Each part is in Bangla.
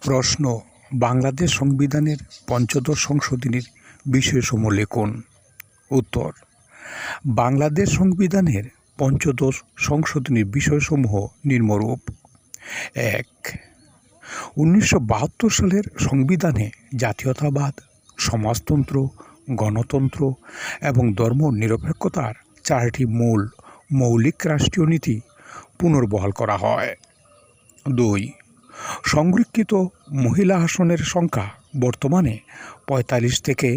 প্রশ্ন, বাংলাদেশ সংবিধানের পঞ্চদশ সংশোধনীর বিষয়সমূহ লিখুন। উত্তর, বাংলাদেশ সংবিধানের পঞ্চদশ সংশোধনীর বিষয়সমূহ নিম্নরূপ। ১. 1972 সালের সংবিধানে জাতীয়তাবাদ, সমাজতন্ত্র, গণতন্ত্র এবং ধর্মনিরপেক্ষতার 4টি মৌলিক রাষ্ট্রীয় নীতি পুনর্বহাল করা হয়। 2. সংরক্ষিত মহিলা আসনের সংখ্যা বর্তমানে 45 থেকে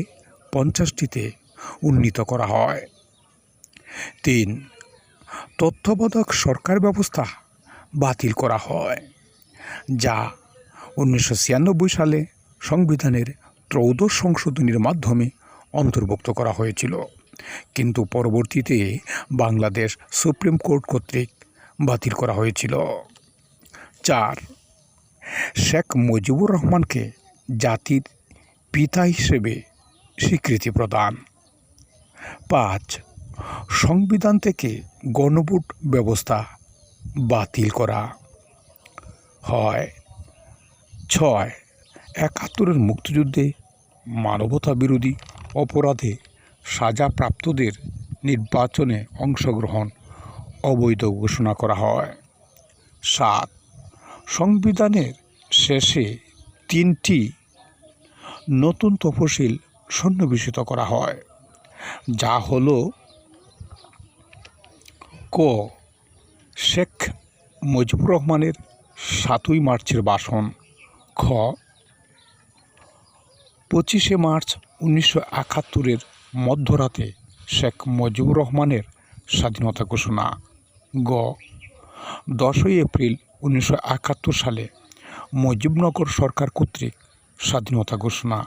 50টিতে উন্নীত করা হয়। 3. তত্ত্বাবধায়ক সরকার ব্যবস্থা বাতিল করা হয়, যা 1996 সালে সংবিধানের ত্রয়োদশ সংশোধনীর মাধ্যমে অন্তর্ভুক্ত করা হয়েছিল, কিন্তু পরবর্তীতে বাংলাদেশ সুপ্রিম কোর্ট কর্তৃক বাতিল করা হয়েছিল। 4. শেখ মুজিবুর রহমানকে জাতির পিতা হিসেবে স্বীকৃতি প্রদান। 5. সংবিধান থেকে গণভোট ব্যবস্থা বাতিল করা হয়। 6. 71-এর মুক্তিযুদ্ধে মানবতা বিরোধী অপরাধে সাজাপ্রাপ্তদের নির্বাচনে অংশগ্রহণ অবৈধ ঘোষণা করা হয়। 7. সংবিধানের শেষে 3টি নতুন তফসিল সন্নিবেশিত করা হয়, যা হল: ক. শেখ মুজিবুর রহমানের 7ই মার্চের ভাষণ। খ. 25শে মার্চ 1971-এর মধ্যরাতে শেখ মুজিবুর রহমানের স্বাধীনতা ঘোষণা। গ. 10ই এপ্রিল 1971 সালে মুজিবনগর সরকার কর্তৃক স্বাধীনতা ঘোষণা।